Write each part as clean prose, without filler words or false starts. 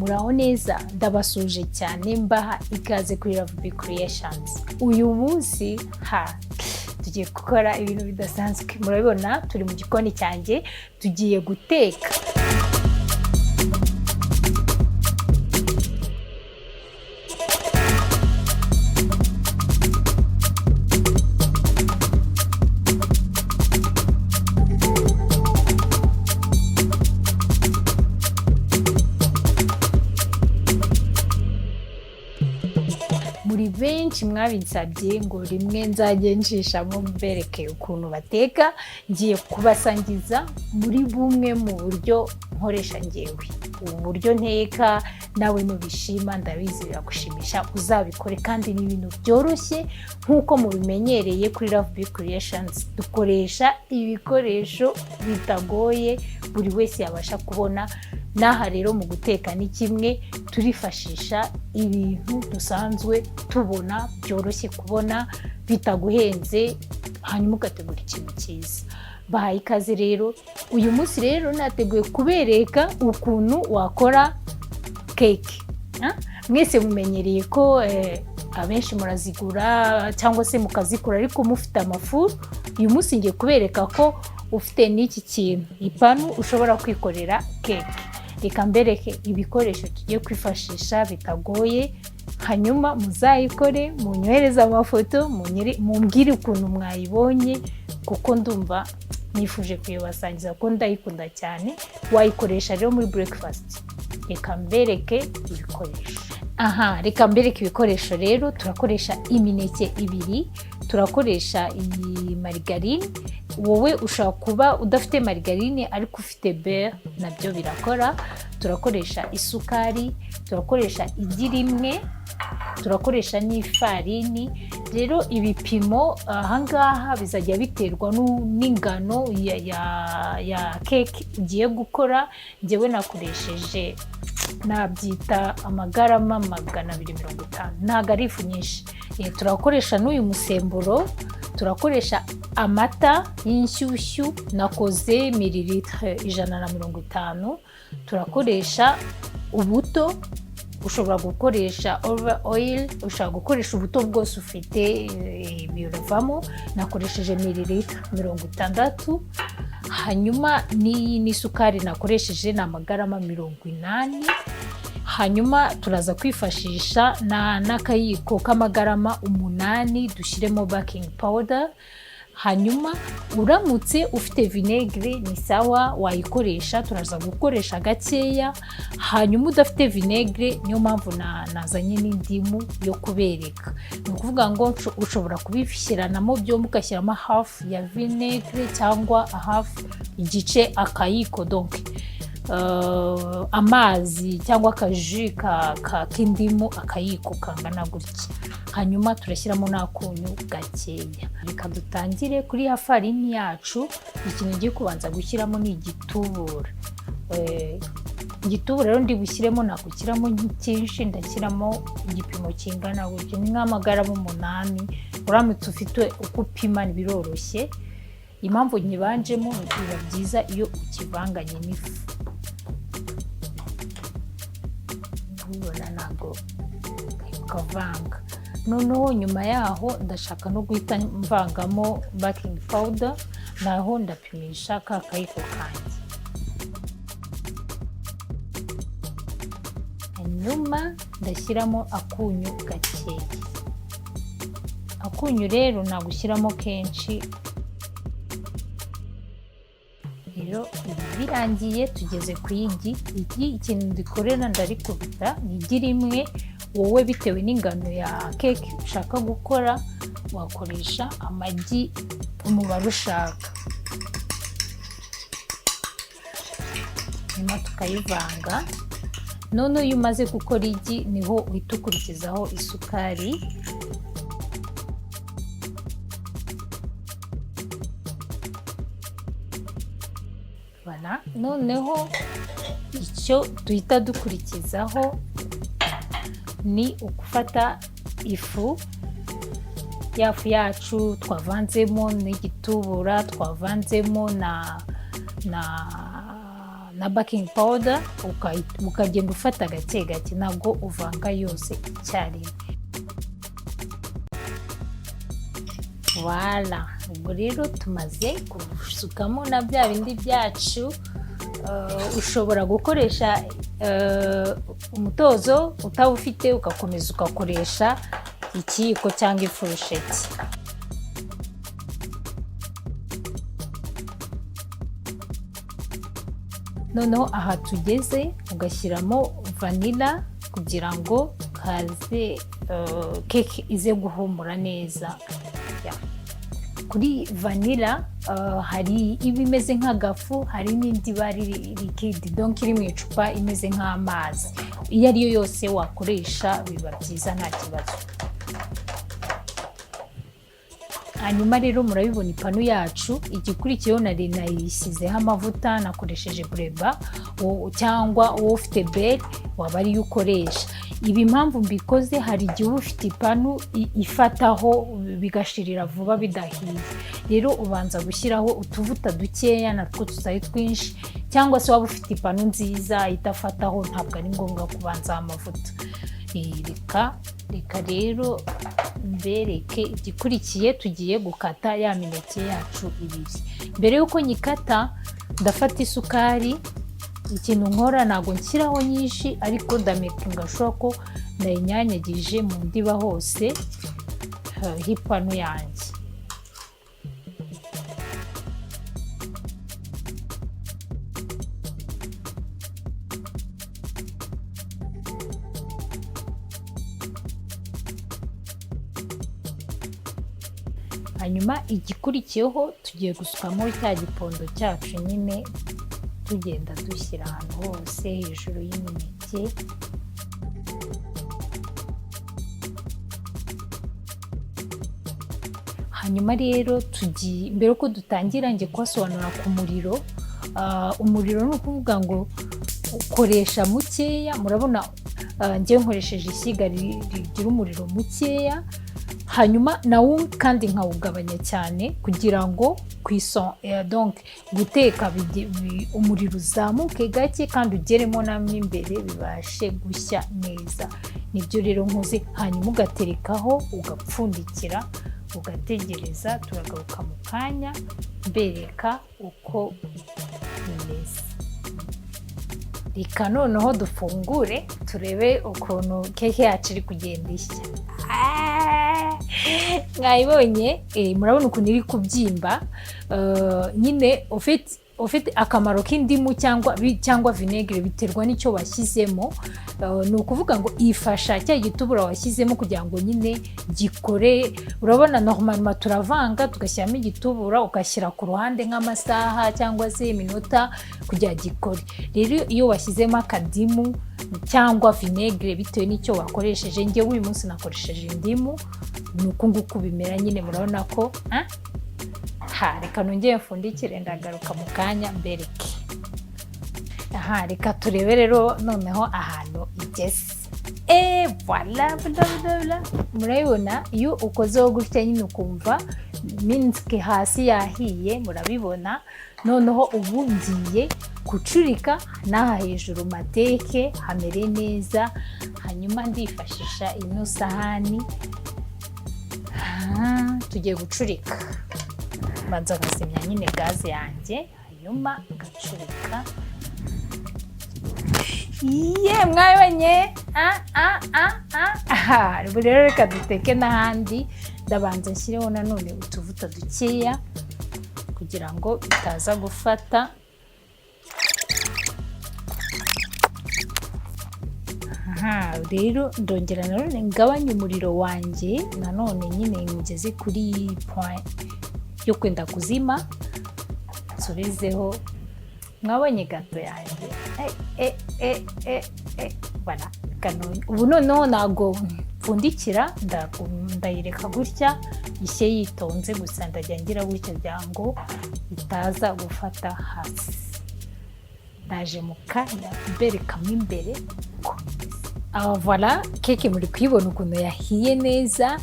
muraho neza, ndabasuje cyane mbaha ikaze kuri Love Big Creations. Uyu munsi tugiye gukora ibintu bidasanzwe. Murabibona turi mu gikoni cyanjye, tugiye guteka. Muri benshi mwabinsabye ngo rimwe nzajye nshishamo mbereke ukuntu bateka, ngiye kubasangiza muri bumwe mu buryo nkoresha ngewe. Ubu buryo nteka nawe nubishima ndabizi biragushimisha, uzabikore kandi ni ibintu byoroshye nk'uko mubimenyereye kuri Love Big Creations. Dukoresha ibikoresho bitagoye buri wese yabasha kubona. Naha rero mu guteka ni kimwe, turifashisha ibintu dusanzwe tubona byoroshye kubona bitaguhenze, hanyuma ugategura ikintu cyiza. Bahaye ikaze rero. Uyu munsi rero nateguye kubereka ukuntu wakora cake. Mwese mumenyereye ko abenshi murazigura cyangwa se mukazikora ariko mufite amafu. Uyu munsi ngiye kubereka ko ufite n'iki kintu, ipanu, ushobora kwikorera cake. Reka mbereke ibikoresho tugiye kwifashisha bitagoye, hanyuma muzayikore, munyohereze amafoto, mumbwire ukuntu mwayibonye, kuko ndumva nifuje kuyibasangiza ko ndayikunda cyane. Wayikoresha rero muri breakfast. Reka mbereke ibikoresho. Reka mbereke ibikoresho rero. Turakoresha imineke ibiri, turakoresha iyi marigarine. Wowe ushaka kuba udafite marigarine ariko ufite beurre nabyo birakora. Turakoresha isukari, turakoresha igi rimwe, turakoresha n'ifarini. Rero ibipimo ahangaha bizajya biterwa n'ingano ya cake ugiye gukora. Njyewe nakoresheje, nabyita amagarama 250, ntabwo ari ifu nyinshi. Turakoresha n'uyu musemburo, turakoresha amata y'inshyushyu, nakoze mililitre 150, turakoresha ubuto, ushobora gukoresha olive oil, ushobora gukoresha ubuto bwose ufite biravamo. Nakoresheje mililitre 60, hanyuma n'isukari nakoresheje ni amagarama 80. Hanyuma turaza kwifashisha n'akayiko k'amagarama 8 dushyiremo baking powder. Hanyuma uramutse ufite vinegre ni sawa, wayikoresha, turaza gukoresha gakeya. Hanyuma udafite vinegre, niyo mpamvu nazanye n'indimu yo kubereka. Ni ukuvuga ngo ushobora kubishyiranamo byombi, ugashyiramo half ya vinegre cyangwa half, igice, akayiko donc amazi cyangwa akaji k'indimu, akayiko kangana gutya. Hanyuma turashyiramo n'akunyu gakeya. Reka dutangire kuri ya farini yacu. Ikintu ngiye kubanza gushyiramo ni igitubura. Igitubura rero ndi bushyiremo, nakukiramo cyinshi, ndashyiramo igipimo kingana gutyo, ni nk'amagarama 8. Uramutse ufite uko upima biroroshye. Impamvu nyibanjemo biba byiza iyo ukivanganye n'ifu. Ubona ntabwo ukavanga. Noneho nyuma yaho ndashaka no guhita mvangamo baking powder, naho ndapimisha ka kayiko kanjye. Hanyuma ndashyiramo akunyu gakeya. Akunyu rero nagushyiramo kenshi. Rero birangiye tugeze ku igi. Ikintu ndikorera ndarikubita, ni igi rimwe. Wowe bitewe n'ingano ya cake ushaka gukora, wakoresha amagi umubare ushaka. Nyuma tukayivanga. None iyo umaze gukora igi, niho uhita ukurikizaho isukari. Noneho icyo duhita dukurikizaho ni ukufata ifu yacu twavanzemo n'igitubura, twavanzemo na baking powder ukagenda ufata gake gake, ntabwo uvanga yose icyarimwe. Voilà, ubwo rero tumaze gusukamo na bya bindi byacu. Ushobora gukoresha umutozo utawufite ugakomeza ugakoresha ikiyiko cyangwa ifurusheti. Noneho aha tugeze ugashyiramo vanilla kugira ngo haze keke ize guhumura neza. Kuri vanilla hari iba imeze nk'agafu, hari n'indi iba ari liquide, donc iri mu icupa imeze nk'amazi. Iyo ariyo yose wakoresha biba byiza nta kibazo. Hanyuma rero murabibona ipanu yacu, igikurikiyeho nari nayisizeho amavuta, nakoresheje bureba cyangwa wowe ufite bel waba ariyo ukoresha. Ibi impamvu mbikoze, hari igihe uba ufite ipanu ifataho bigashirira vuba bidahiye, rero ubanza gushyiraho utuvuta dukeya natwo tutari twinshi, cyangwa se waba ufite ipanu nziza idafataho ntabwo ari ngombwa kubanza amavuta. Reka rero mbereke igikurikiye. Tugiye gukata ya mineke yacu ibiri. Mbere yuko nyikata ndafata isukari. Ikintu nkora ntabwo nshyiraho nyinshi, ariko ndamekinga sure ko nayinyanyagije mu ndiba hose h'ipanu yanjye. Hanyuma igikurikiyeho tugiye gusukamo cya gipondo cyacu nyine, tugenda dushyira ahantu hose hejuru y'imineke. Hanyuma rero mbere uko dutangira njye kubasobanura ku muriro. Umuriro ni ukuvuga ngo ukoresha mukeya. Murabona njye nkoresheje ishyiga rigira umuriro mukeya, hanyuma nawo kandi nkawugabanya cyane kugira ngo donc guteka umuriro uzamuke gake kandi ugeremo namwe imbere bibashe gushya neza. Nibyo rero nkoze. Hanyuma ugaterekaho ugapfundikira ugategereza. Turagaruka mu kanya mbereka uko bimeze. Reka noneho dufungure turebe ukuntu keke yacu iri kugenda ishya. Mwayibonye? Murabona ukuntu iri kubyimba. Nyine ufite akamaro k'indimu cyangwa vinegere biterwa n'icyo washyizemo. Ni ukuvuga ngo ifasha cya gitubura washyizemo kugira ngo nyine gikore. Urabona normalement turavanga tugashyiramo igitubura ugashyira ku ruhande nk'amasaha cyangwa se iminota kugira gikore. Rero iyo washyizemo akadimu cyangwa vinegere bitewe n'icyo wakoresheje, njye uyu munsi nakoresheje indimu, ni uku nguku bimera nyine. Murabona ko reka nongere mfundikire ndagaruka mu kanya mbereke. Reka turebe rero noneho ahantu igeze. Voilà, murabibona iyo ukozeho gutya nyine ukumva minske hasi yahiye, murabibona. Noneho ubu ngiye gucurika n'aha hejuru mateke hamere neza. Hanyuma ndifashisha ino sahani. Tugiye gucurika. Banza gazimya nyine gaze yanjye, hanyuma gacurika. Mwabonye? Rero reka duteke n'ahandi. Ndabanza nshyireho nanone utuvuta dukeya kugira ngo bitaza gufata. Rero ndongera nanone ngabanya umuriro wanjye, nanone nyine ngeze kuri point yo kwenda kuzima. Nsubizeho. Mwabonye gato yanjye. Voilà. Ubu noneho ntabwo mfundikira, ndayireka gutya ishye yitonze, gusa ndajya ngira gutya kugira ngo itaza gufata hasi. Ndaje mu kanya mberekamo imbere uko bimeze. Voilà, keke muri kuyibona ukuntu yahiye neza.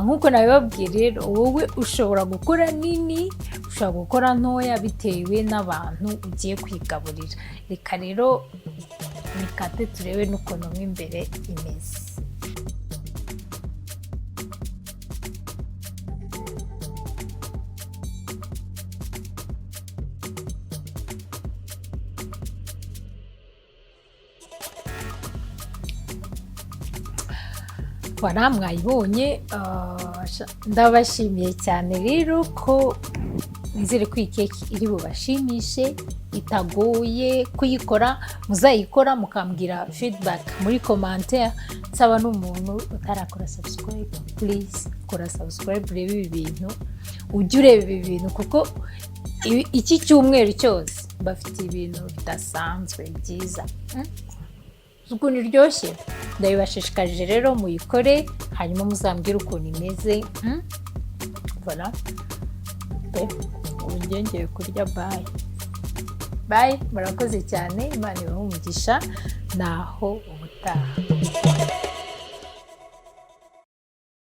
Nk'uko nabibabwiye rero, wowe ushobora gukora nini, ushobora gukora ntoya bitewe n'abantu ugiye kwigaburira. Reka rero nikate turebe n'ukuntu mo imbere imeze. Voilà, mwayibonye. Ndabashimiye cyane rero ko nizere ko iyi keke iri bubashimishe, itagoye kuyikora. Muzayikora mukambwira feedback muri commentaire. Nsaba n'umuntu utarakora subscribe, please kora subscribe, urebe ibi bintu, ujye ureba ibi bintu kuko iki cyumweru cyose bafite ibintu bidasanzwe byiza. Ukuntu iryoshye, ndabibashishikarije rero muyikore, hanyuma muzambwire ukuntu imeze. Voilà, ubu ngiye kurya. Bye, murakoze cyane, Imana ibahe umugisha, naho ubutaha.